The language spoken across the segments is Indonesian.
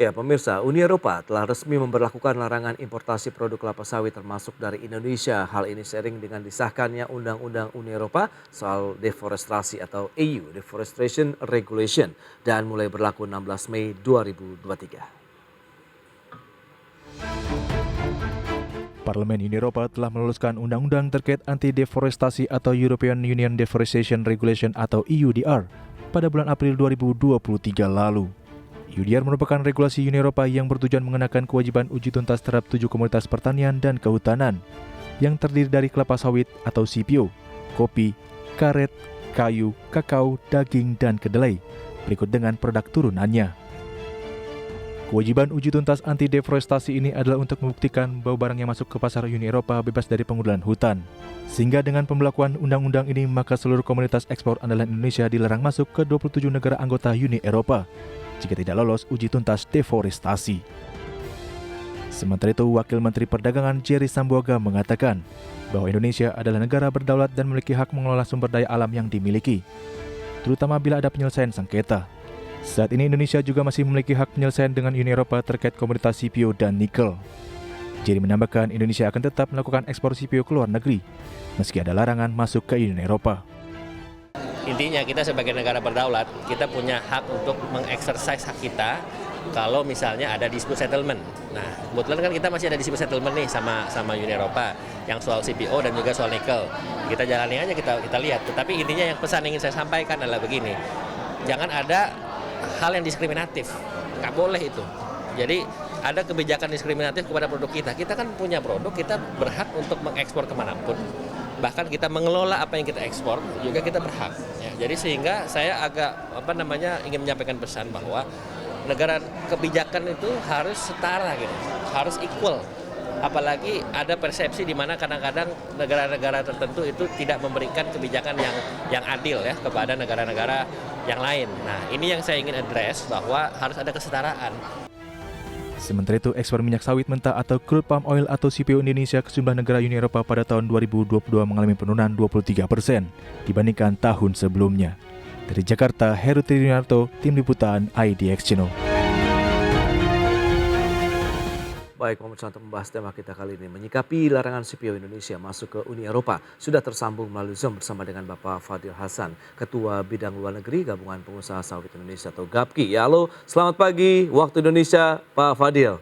Ya, pemirsa, Uni Eropa telah resmi memberlakukan larangan importasi produk kelapa sawit termasuk dari Indonesia. Hal ini seiring dengan disahkannya Undang-Undang Uni Eropa soal deforestasi atau EU Deforestation Regulation dan mulai berlaku 16 Mei 2023. Parlemen Uni Eropa telah meluluskan undang-undang terkait anti-deforestasi atau European Union Deforestation Regulation atau EUDR pada bulan April 2023 lalu. EUDR merupakan regulasi Uni Eropa yang bertujuan mengenakan kewajiban uji tuntas terhadap 7 komoditas pertanian dan kehutanan yang terdiri dari kelapa sawit atau CPO, kopi, karet, kayu, kakao, daging, dan kedelai, berikut dengan produk turunannya. Kewajiban uji tuntas anti-deforestasi ini adalah untuk membuktikan bahwa barang yang masuk ke pasar Uni Eropa bebas dari penggunaan hutan. Sehingga dengan pembelakuan undang-undang ini, maka seluruh komoditas ekspor andalan Indonesia dilarang masuk ke 27 negara anggota Uni Eropa jika tidak lolos uji tuntas deforestasi. Sementara itu, Wakil Menteri Perdagangan Jerry Sambuaga mengatakan bahwa Indonesia adalah negara berdaulat dan memiliki hak mengelola sumber daya alam yang dimiliki, terutama bila ada penyelesaian sengketa. Saat ini Indonesia juga masih memiliki hak penyelesaian dengan Uni Eropa terkait komoditas CPO dan nikel. Jerry menambahkan Indonesia akan tetap melakukan ekspor CPO ke luar negeri, meski ada larangan masuk ke Uni Eropa. Intinya kita sebagai negara berdaulat, kita punya hak untuk mengeksersis hak kita kalau misalnya ada dispute settlement. Nah, kebetulan kan kita masih ada dispute settlement nih sama Uni Eropa yang soal CPO dan juga soal nikel. Kita jalani aja, kita lihat. Tetapi intinya yang pesan yang ingin saya sampaikan adalah begini, jangan ada hal yang diskriminatif, nggak boleh itu. Jadi ada kebijakan diskriminatif kepada produk kita. Kita kan punya produk, kita berhak untuk mengekspor kemanapun. Bahkan kita mengelola apa yang kita ekspor juga kita berhak. Ya, jadi sehingga saya agak ingin menyampaikan pesan bahwa negara kebijakan itu harus setara gitu, harus equal. Apalagi ada persepsi di mana kadang-kadang negara-negara tertentu itu tidak memberikan kebijakan yang adil ya kepada negara-negara yang lain. Nah, ini yang saya ingin address bahwa harus ada kesetaraan. Sementara itu, ekspor minyak sawit mentah atau crude palm oil atau CPO Indonesia ke sejumlah negara Uni Eropa pada tahun 2022 mengalami penurunan 23% dibandingkan tahun sebelumnya. Dari Jakarta, Heru Trinarto, Tim Liputan IDX Channel. Baik, pemirsa, untuk membahas tema kita kali ini, menyikapi larangan CPO Indonesia masuk ke Uni Eropa, sudah tersambung melalui Zoom bersama dengan Bapak Fadil Hasan, Ketua Bidang Luar Negeri Gabungan Pengusaha Sawit Indonesia atau GAPKI. Ya, halo, selamat pagi waktu Indonesia, Pak Fadil.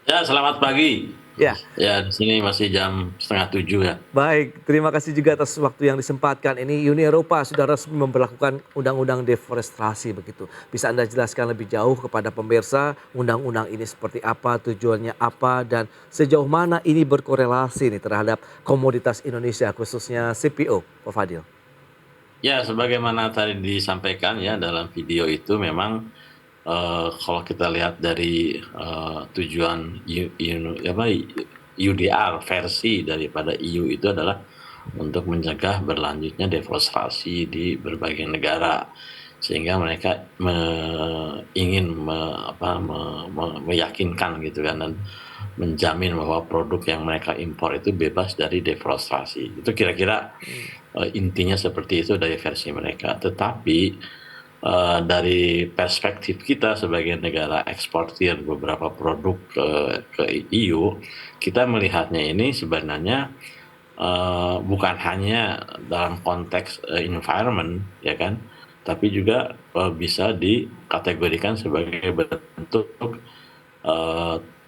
Ya, selamat pagi. Ya. Ya, di sini masih jam 6:30 ya. Baik, terima kasih juga atas waktu yang disempatkan. Ini Uni Eropa sudah resmi memberlakukan Undang-Undang Deforestasi begitu. Bisa Anda jelaskan lebih jauh kepada pemirsa undang-undang ini seperti apa, tujuannya apa, dan sejauh mana ini berkorelasi nih terhadap komoditas Indonesia khususnya CPO, Pak Fadil? Ya, sebagaimana tadi disampaikan ya dalam video itu memang kalau kita lihat dari tujuan UDR versi daripada EU itu adalah untuk mencegah berlanjutnya deforestasi di berbagai negara, sehingga mereka ingin meyakinkan gitu kan, dan menjamin bahwa produk yang mereka impor itu bebas dari deforestasi. Itu kira-kira intinya seperti itu dari versi mereka. Tetapi dari perspektif kita sebagai negara eksportir beberapa produk ke EU, kita melihatnya ini sebenarnya bukan hanya dalam konteks environment, ya kan, tapi juga bisa dikategorikan sebagai bentuk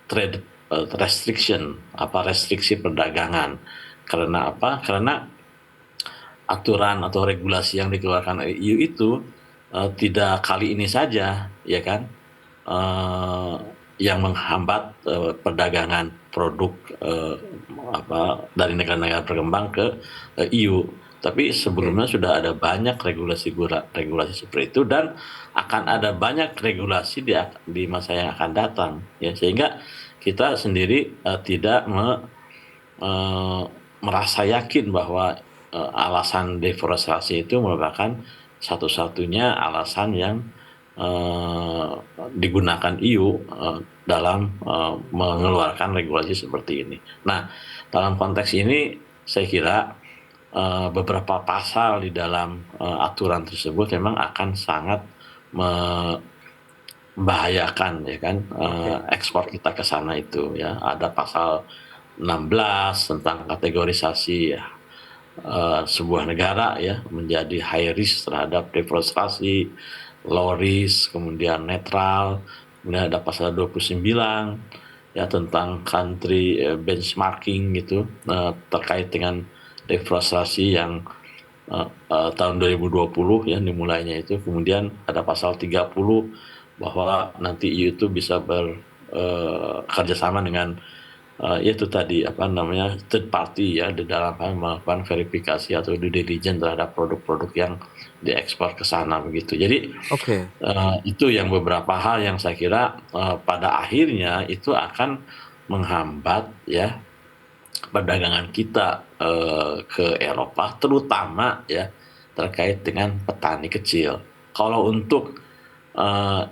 trade restriction, restriksi perdagangan. Karena apa? Karena aturan atau regulasi yang dikeluarkan oleh EU itu tidak kali ini saja, ya kan, yang menghambat perdagangan produk dari negara-negara berkembang ke EU. Tapi sebelumnya sudah ada banyak regulasi seperti itu, dan akan ada banyak regulasi di masa yang akan datang, ya, sehingga kita sendiri tidak merasa yakin bahwa alasan deforestasi itu merupakan satu-satunya alasan yang digunakan EU dalam mengeluarkan regulasi seperti ini. Nah, dalam konteks ini saya kira beberapa pasal di dalam aturan tersebut memang akan sangat membahayakan ya kan Oke. ekspor kita ke sana itu ya. Ada pasal 16 tentang kategorisasi ya, sebuah negara ya menjadi high risk terhadap deforestasi, low risk, kemudian netral, kemudian ada pasal 29 ya tentang country benchmarking gitu terkait dengan deforestasi yang tahun 2020 ya dimulainya itu. Kemudian ada pasal 30 bahwa nanti EU itu bisa kerjasama dengan itu tadi apa namanya third party ya di dalam hal melakukan verifikasi atau due diligence terhadap produk-produk yang diekspor ke sana begitu. Jadi Oke. itu yang beberapa hal yang saya kira pada akhirnya itu akan menghambat ya perdagangan kita ke Eropa, terutama ya terkait dengan petani kecil. Kalau untuk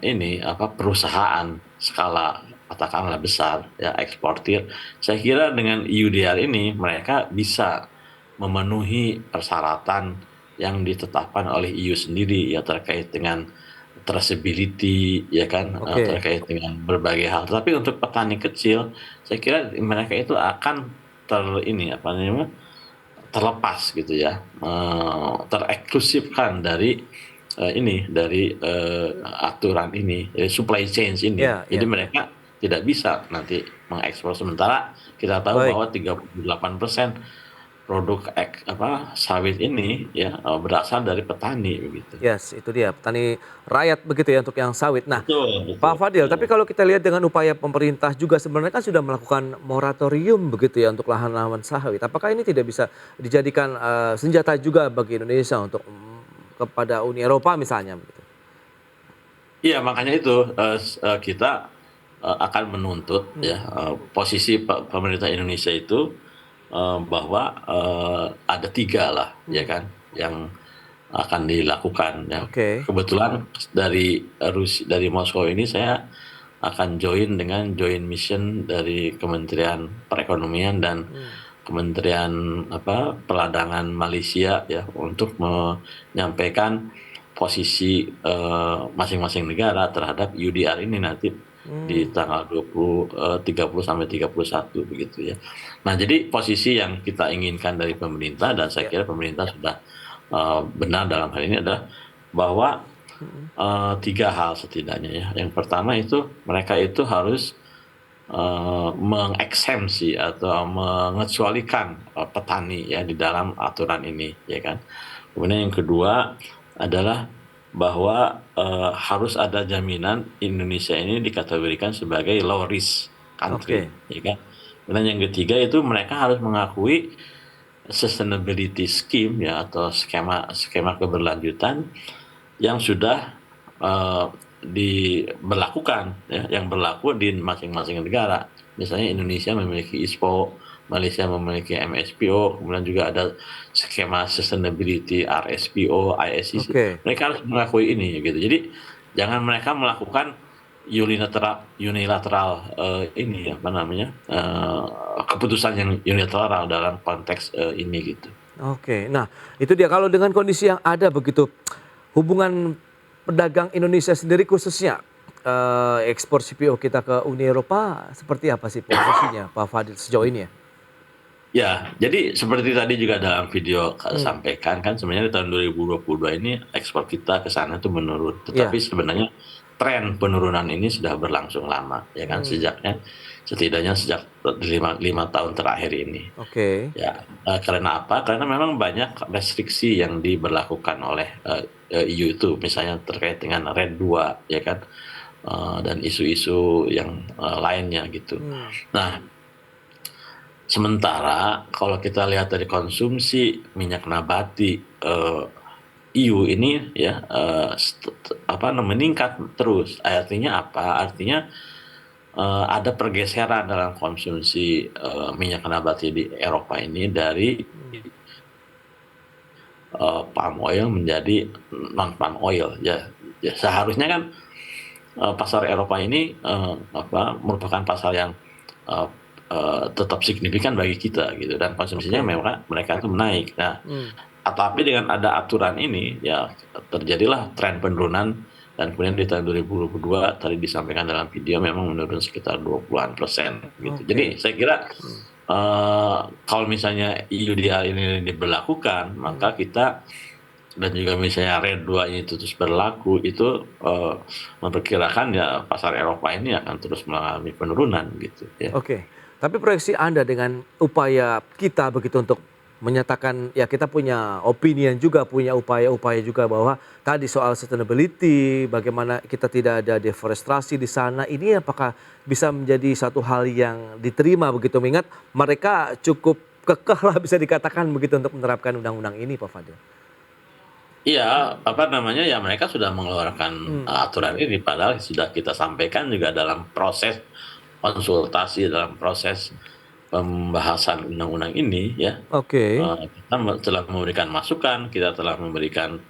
ini apa perusahaan skala katakanlah besar ya eksportir, saya kira dengan EUDR ini mereka bisa memenuhi persyaratan yang ditetapkan oleh EU sendiri ya terkait dengan traceability ya kan Oke. terkait dengan berbagai hal. Tapi untuk petani kecil, saya kira mereka itu akan ini apa namanya terlepas gitu ya, tereksklusifkan dari ini dari aturan ini, supply chain ini. Ya, Jadi ya, ya. mereka tidak bisa nanti mengekspor sementara kita tahu Baik. bahwa 38% produk sawit ini ya berasal dari petani begitu. Yes, itu dia petani rakyat begitu ya untuk yang sawit. Nah, Betul, betul, Pak Fadil, betul. tapi kalau kita lihat dengan upaya pemerintah juga sebenarnya kan sudah melakukan moratorium begitu ya untuk lahan-lahan sawit. Apakah ini tidak bisa dijadikan senjata juga bagi Indonesia untuk kepada Uni Eropa misalnya begitu? Iya, makanya itu kita akan menuntut ya posisi pemerintah Indonesia itu bahwa ada 3 lah ya kan yang akan dilakukan ya. Oke. Kebetulan dari Moskow ini saya akan join dengan joint mission dari Kementerian Perekonomian dan Kementerian Perdagangan Malaysia ya untuk menyampaikan posisi masing-masing negara terhadap UDR ini nanti di tanggal 30 sampai 31 begitu ya. Nah, jadi posisi yang kita inginkan dari pemerintah dan saya kira pemerintah sudah benar dalam hal ini adalah bahwa 3 hal setidaknya ya. Yang pertama itu mereka itu harus mengeksemsi atau mengecualikan petani ya di dalam aturan ini ya kan. Kemudian yang kedua adalah bahwa harus ada jaminan Indonesia ini dikategorikan sebagai low risk country ya kan. Dan yang ketiga itu mereka harus mengakui sustainability scheme ya atau skema keberlanjutan yang sudah diberlakukan ya, yang berlaku di masing-masing negara. Misalnya Indonesia memiliki ISPO, Malaysia memiliki MSPO, kemudian juga ada skema sustainability RSPO, ISCC. Mereka harus mengakui ini gitu. Jadi jangan mereka melakukan unilateral ini apa namanya keputusan yang unilateral dalam konteks ini gitu. Oke, nah itu dia kalau dengan kondisi yang ada begitu hubungan pedagang Indonesia sendiri khususnya ekspor CPO kita ke Uni Eropa seperti apa sih posisinya Pak Fadil sejauh ini ya? Ya, jadi seperti tadi juga dalam video sampaikan kan sebenarnya di tahun 2022 ini ekspor kita ke sana itu menurun. Tetapi sebenarnya tren penurunan ini sudah berlangsung lama ya kan setidaknya sejak 5 tahun terakhir ini. Oke. Ya, karena apa? Karena memang banyak restriksi yang diberlakukan oleh EU itu misalnya terkait dengan RED 2 ya kan dan isu-isu yang lainnya gitu. Nah, sementara kalau kita lihat dari konsumsi minyak nabati EU ini ya meningkat terus. Artinya apa? Artinya ada pergeseran dalam konsumsi minyak nabati di Eropa ini dari palm oil menjadi non palm oil ya. Seharusnya kan pasar Eropa ini merupakan pasar yang tetap signifikan bagi kita gitu dan konsumsinya mereka itu menaik. Nah, tapi dengan ada aturan ini ya terjadilah tren penurunan dan kemudian di tahun 2022 tadi disampaikan dalam video memang menurun sekitar 20-an% gitu. Oke. Jadi saya kira kalau misalnya EUDR ini diberlakukan, maka kita dan juga misalnya RED 2 ini terus berlaku, itu memperkirakan ya pasar Eropa ini akan terus mengalami penurunan gitu ya. Oke, tapi proyeksi Anda dengan upaya kita begitu untuk menyatakan ya kita punya opinion juga, punya upaya-upaya juga bahwa tadi soal sustainability, bagaimana kita tidak ada deforestasi di sana, ini apakah bisa menjadi satu hal yang diterima begitu, mengingat mereka cukup kekeh lah bisa dikatakan begitu untuk menerapkan undang-undang ini, Pak Fadil. Iya, apa namanya, ya mereka sudah mengeluarkan aturan ini, padahal sudah kita sampaikan juga dalam proses konsultasi, dalam proses pembahasan undang-undang ini ya. Oke, Kita telah memberikan masukan, kita telah memberikan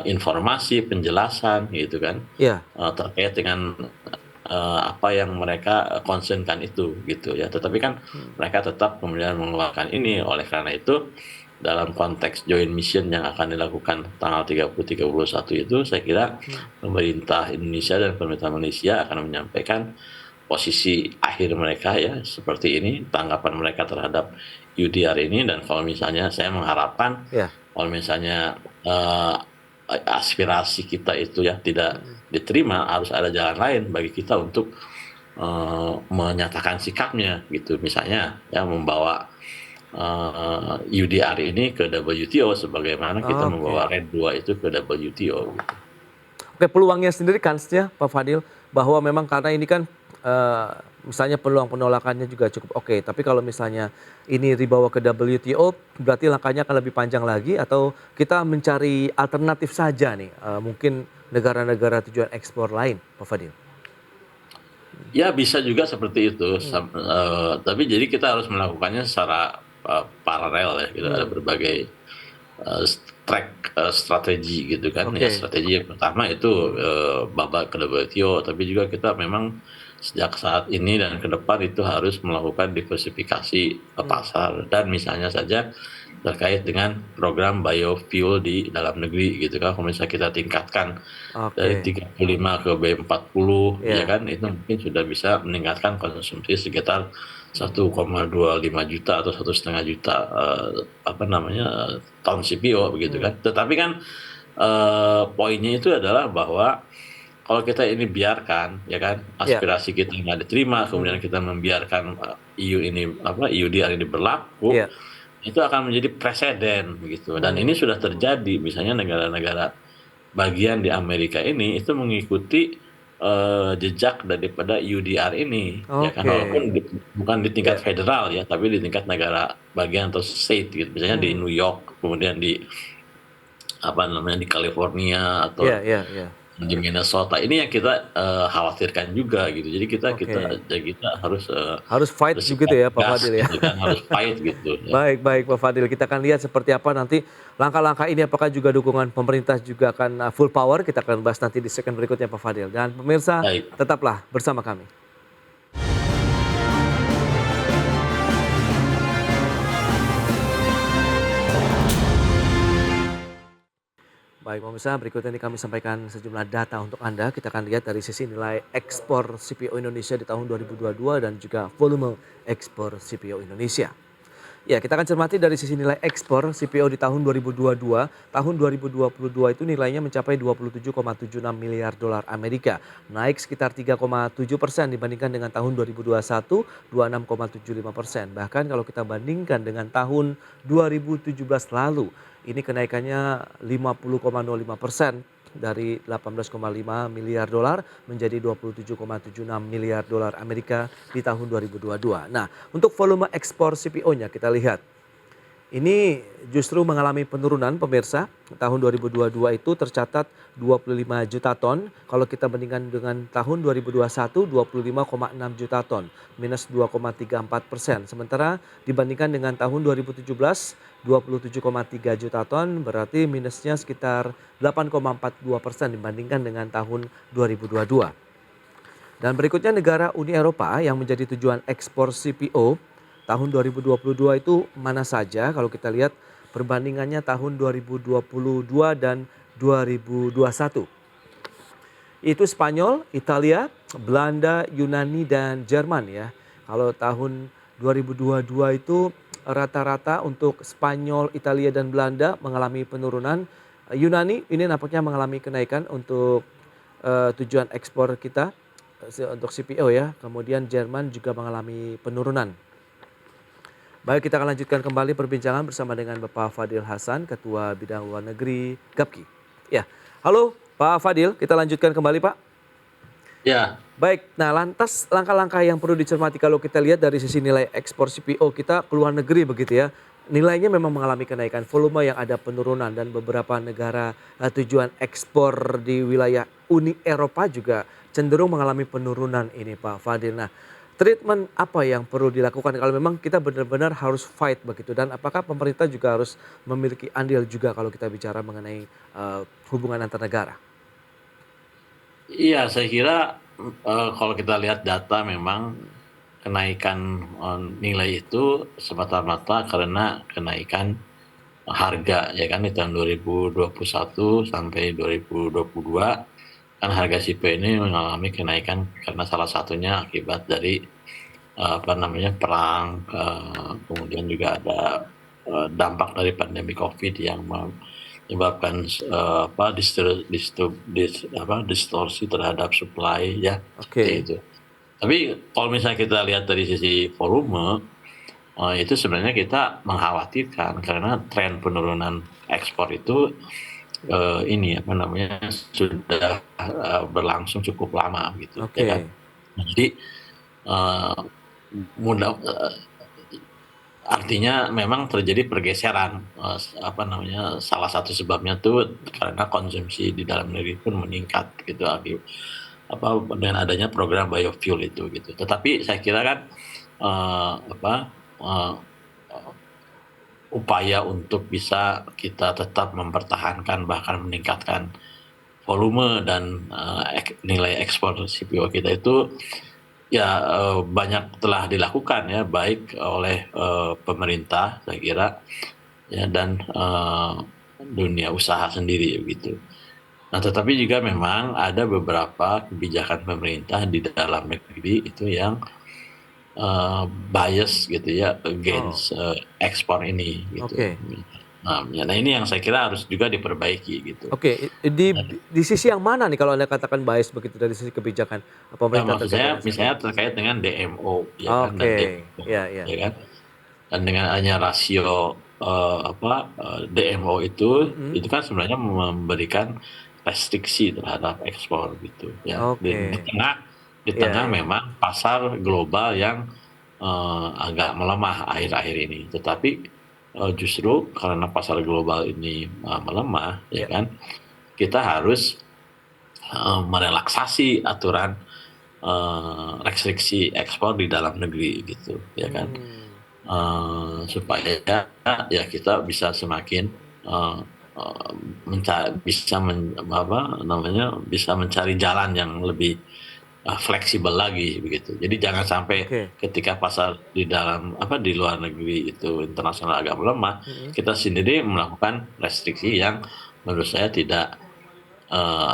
informasi, penjelasan gitu kan, ya, terkait dengan apa yang mereka concernkan itu gitu ya. Tetapi kan mereka tetap kemudian mengeluarkan ini, oleh karena itu dalam konteks joint mission yang akan dilakukan tanggal 30-31 itu, saya kira pemerintah Indonesia dan pemerintah Malaysia akan menyampaikan posisi akhir mereka ya seperti ini, tanggapan mereka terhadap UDR ini. Dan kalau misalnya saya mengharapkan ya, kalau misalnya aspirasi kita itu ya tidak diterima, harus ada jalan lain bagi kita untuk menyatakan sikapnya gitu, misalnya ya membawa UDR ini ke WTO sebagaimana kita Oke. membawa RED 2 itu ke WTO gitu. Oke, peluangnya sendiri kansnya Pak Fadil bahwa memang karena ini kan misalnya peluang penolakannya juga cukup oke, tapi kalau misalnya ini dibawa ke WTO berarti langkahnya akan lebih panjang lagi, atau kita mencari alternatif saja nih, mungkin negara-negara tujuan ekspor lain, Pak Fadil? Ya bisa juga seperti itu, tapi jadi kita harus melakukannya secara paralel ya, gitu. Ada berbagai track strategi gitu kan. Oke. Ya strategi yang pertama itu babak ke WTO, tapi juga kita memang sejak saat ini dan ke depan itu harus melakukan diversifikasi pasar, dan misalnya saja terkait dengan program biofuel di dalam negeri gitu kan. Kalau misalnya kita tingkatkan dari Oke. 35 ke B40 Ya. ya kan, itu mungkin sudah bisa meningkatkan konsumsi sekitar 1,25 juta atau 1,5 juta ton CPO begitu kan. Tetapi kan poinnya itu adalah bahwa kalau kita ini biarkan ya kan, Ya. aspirasi kita nggak diterima, kemudian kita membiarkan EUDR ini berlaku, Ya. itu akan menjadi preseden gitu. Dan ini sudah terjadi, misalnya negara-negara bagian di Amerika ini itu mengikuti jejak daripada UDR ini, ya kan, Oke. walaupun bukan di tingkat Ya. federal ya, tapi di tingkat negara bagian atau state gitu, misalnya di New York, kemudian di di California atau Ya, ya, ya. di Minnesota. Ini yang kita khawatirkan juga gitu. Jadi kita harus Harus fight bersikap begitu ya Pak tegas Fadil ya. gitu kan, harus fight gitu ya. Baik Pak Fadil, kita akan lihat seperti apa nanti langkah-langkah ini, apakah juga dukungan pemerintah juga akan full power. Kita akan bahas nanti di segmen berikutnya Pak Fadil. Dan pemirsa, Baik. tetaplah bersama kami. Baik pemirsa, berikut ini kami sampaikan sejumlah data untuk Anda. Kita akan lihat dari sisi nilai ekspor CPO Indonesia di tahun 2022 dan juga volume ekspor CPO Indonesia. Ya, kita akan cermati dari sisi nilai ekspor CPO di tahun 2022. Tahun 2022 itu nilainya mencapai 27,76 miliar dolar Amerika, naik sekitar 3,7% dibandingkan dengan tahun 2021, 26,75%. Bahkan kalau kita bandingkan dengan tahun 2017 lalu, ini kenaikannya 50,05%. Dari 18,5 miliar dolar menjadi 27,76 miliar dolar Amerika di tahun 2022. Nah, untuk volume ekspor CPO-nya kita lihat. Ini justru mengalami penurunan pemirsa. Tahun 2022 itu tercatat 25 juta ton. Kalau kita bandingkan dengan tahun 2021, 25,6 juta ton. Minus 2,34%. Sementara dibandingkan dengan tahun 2017, 27,3 juta ton. Berarti minusnya sekitar 8,42% dibandingkan dengan tahun 2022. Dan berikutnya negara Uni Eropa yang menjadi tujuan ekspor CPO. Tahun 2022 itu mana saja kalau kita lihat perbandingannya tahun 2022 dan 2021. Itu Spanyol, Italia, Belanda, Yunani, dan Jerman ya. Kalau tahun 2022 itu rata-rata untuk Spanyol, Italia, dan Belanda mengalami penurunan. Yunani ini nampaknya mengalami kenaikan untuk tujuan ekspor kita untuk CPO ya. Kemudian Jerman juga mengalami penurunan. Baik, kita akan lanjutkan kembali perbincangan bersama dengan Bapak Fadil Hasan, Ketua Bidang Luar Negeri GAPKI. Ya, halo Pak Fadil, kita lanjutkan kembali Pak. Ya, Baik, nah lantas langkah-langkah yang perlu dicermati kalau kita lihat dari sisi nilai ekspor CPO kita ke luar negeri begitu ya. Nilainya memang mengalami kenaikan, volume yang ada penurunan dan beberapa negara tujuan ekspor di wilayah Uni Eropa juga cenderung mengalami penurunan ini Pak Fadil. Nah, treatment apa yang perlu dilakukan kalau memang kita benar-benar harus fight begitu, dan apakah pemerintah juga harus memiliki andil juga kalau kita bicara mengenai hubungan antar negara? iya saya kira kalau kita lihat data memang kenaikan nilai itu semata-mata karena kenaikan harga ya kan di tahun 2021 sampai 2022 kan harga CPO ini mengalami kenaikan karena salah satunya akibat dari apa namanya perang, kemudian juga ada dampak dari pandemi COVID yang menyebabkan apa distorsi terhadap supply ya seperti Oke, itu. Tapi kalau misalnya kita lihat dari sisi volume, itu sebenarnya kita mengkhawatirkan karena tren penurunan ekspor itu ini apa namanya sudah berlangsung cukup lama gitu ya kan. oke, Jadi eh, mudah artinya memang terjadi pergeseran apa namanya salah satu sebabnya tuh karena konsumsi di dalam negeri pun meningkat gitu apa dengan adanya program biofuel itu gitu. Tetapi saya kira kan apa eh, upaya untuk bisa kita tetap mempertahankan bahkan meningkatkan volume dan nilai ekspor CPO kita itu ya banyak telah dilakukan ya baik oleh pemerintah saya kira ya dan dunia usaha sendiri begitu. Nah, tetapi juga memang ada beberapa kebijakan pemerintah di dalam negeri itu yang bias gitu ya oh, against ekspor ini gitu. oke. Nah, nah ini yang saya kira harus juga diperbaiki gitu. Oke, di sisi yang mana nih kalau Anda katakan bias begitu dari sisi kebijakan Ya, pemerintah maksud terkait saya dengan misalnya CPO? terkait dengan DMO ya kan dan Oke, DMO ya, ya. ya kan dan dengan adanya rasio DMO itu kan sebenarnya memberikan restriksi terhadap ekspor gitu ya Oke, di ya, tengah ya. memang pasar global yang agak melemah akhir-akhir ini tetapi justru karena pasar global ini melemah ya Ya. kan kita harus merelaksasi aturan restriksi ekspor di dalam negeri gitu ya kan Hmm, supaya ya kita bisa semakin eh, bisa apa namanya bisa mencari jalan yang lebih fleksibel lagi begitu. Jadi jangan sampai oke. ketika pasar di dalam apa di luar negeri itu internasional agak melemah, Mhm. kita sendiri melakukan restriksi yang menurut saya tidak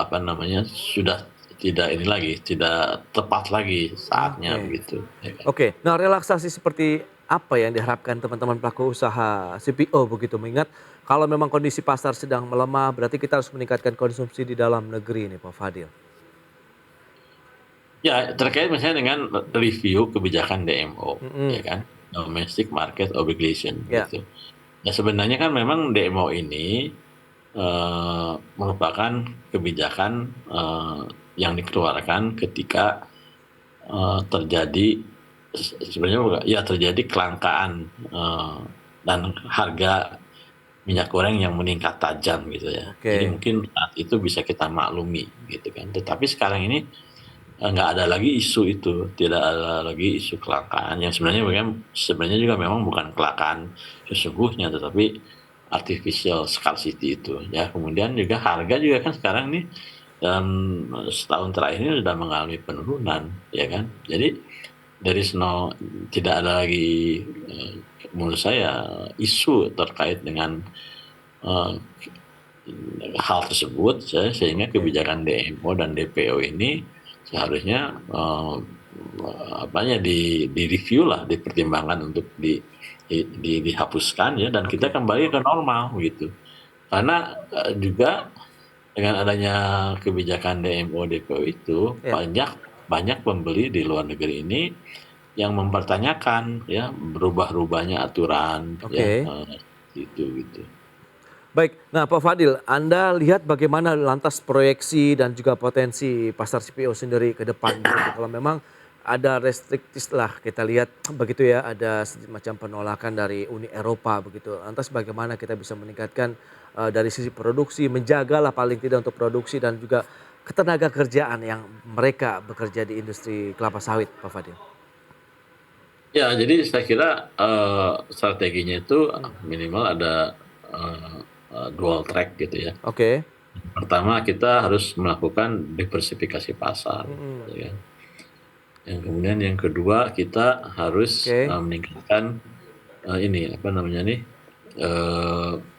apa namanya sudah tidak ini lagi tidak tepat lagi saatnya Oke. begitu. Ya kan? Oke, nah relaksasi seperti apa yang diharapkan teman-teman pelaku usaha CPO begitu? Mengingat kalau memang kondisi pasar sedang melemah, berarti kita harus meningkatkan konsumsi di dalam negeri ini, Pak Fadil. Ya, terkait misalnya dengan review kebijakan DMO, ya Mhm, kan, Domestic Market Obligation ya, gitu. Nah, sebenarnya kan memang DMO ini merupakan kebijakan yang dikeluarkan ketika terjadi sebenarnya ya terjadi kelangkaan dan harga minyak goreng yang meningkat tajam gitu ya. Jadi oke. mungkin saat itu bisa kita maklumi gitu kan. Tetapi sekarang ini nggak ada lagi isu itu, tidak ada lagi isu kelangkaan yang sebenarnya juga memang bukan kelangkaan sesungguhnya, tetapi artificial scarcity itu ya. Kemudian juga harga juga kan sekarang nih dalam setahun terakhir ini sudah mengalami penurunan ya kan. Jadi dari tidak ada lagi menurut saya isu terkait dengan eh, hal tersebut sehingga kebijakan DMO dan DPO ini seharusnya direview lah, dipertimbangkan untuk dihapuskan ya, dan kita kembali ke normal gitu. Karena juga dengan adanya kebijakan DMO DPO itu banyak pembeli di luar negeri ini yang mempertanyakan ya berubah-ubahnya aturan gitu. Baik, nah Pak Fadil, Anda lihat bagaimana lantas proyeksi dan juga potensi pasar CPO sendiri ke depan gitu. Kalau memang ada restriktif lah kita lihat begitu ya, ada semacam penolakan dari Uni Eropa begitu. Lantas bagaimana kita bisa meningkatkan dari sisi produksi, menjagalah paling tidak untuk produksi dan juga ketenaga kerjaan yang mereka bekerja di industri kelapa sawit, Pak Fadil. Ya, jadi saya kira strateginya itu minimal ada dual track gitu ya. Oke. Pertama kita harus melakukan diversifikasi pasar, ya. Yang kemudian yang kedua kita harus meningkatkan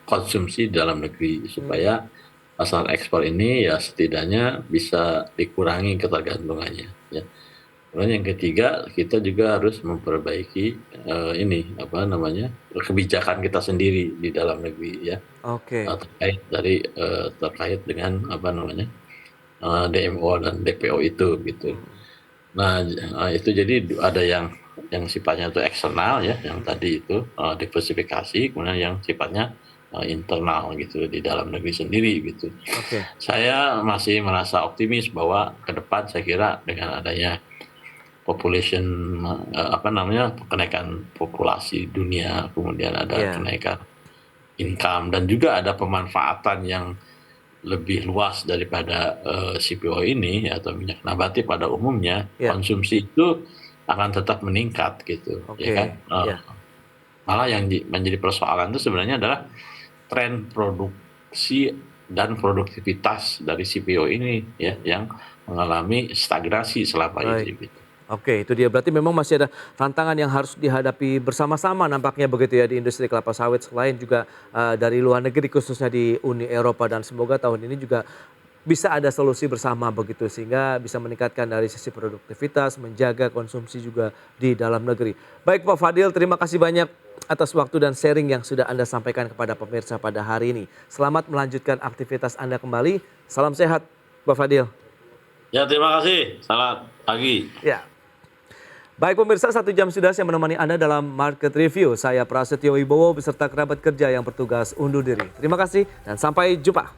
konsumsi dalam negeri supaya pasar ekspor ini ya setidaknya bisa dikurangi ketergantungannya. Ya. Kemudian yang ketiga kita juga harus memperbaiki kebijakan kita sendiri di dalam negeri ya. Terkait dengan DMO dan DPO itu gitu. Nah itu jadi ada yang sifatnya itu eksternal ya, yang tadi itu diversifikasi, kemudian yang sifatnya internal gitu di dalam negeri sendiri gitu. Saya masih merasa optimis bahwa ke depan saya kira dengan adanya kenaikan populasi dunia, kemudian ada kenaikan income dan juga ada pemanfaatan yang lebih luas daripada CPO ini atau minyak nabati pada umumnya, konsumsi itu akan tetap meningkat gitu, ya kan? Malah yang menjadi persoalan itu sebenarnya adalah tren produksi dan produktivitas dari CPO ini ya yang mengalami stagnasi selama ini. Oke, itu dia. Berarti memang masih ada tantangan yang harus dihadapi bersama-sama nampaknya begitu ya di industri kelapa sawit, selain juga dari luar negeri khususnya di Uni Eropa, dan semoga tahun ini juga bisa ada solusi bersama begitu sehingga bisa meningkatkan dari sisi produktivitas, menjaga konsumsi juga di dalam negeri. Baik Pak Fadil, terima kasih banyak atas waktu dan sharing yang sudah Anda sampaikan kepada pemirsa pada hari ini. Selamat melanjutkan aktivitas Anda kembali. Salam sehat Pak Fadil. Ya, terima kasih. Selamat pagi. Ya. Baik pemirsa, 1 jam sudah saya menemani Anda dalam Market Review. Saya Prasetyo Wibowo beserta kerabat kerja yang bertugas undur diri. Terima kasih dan sampai jumpa.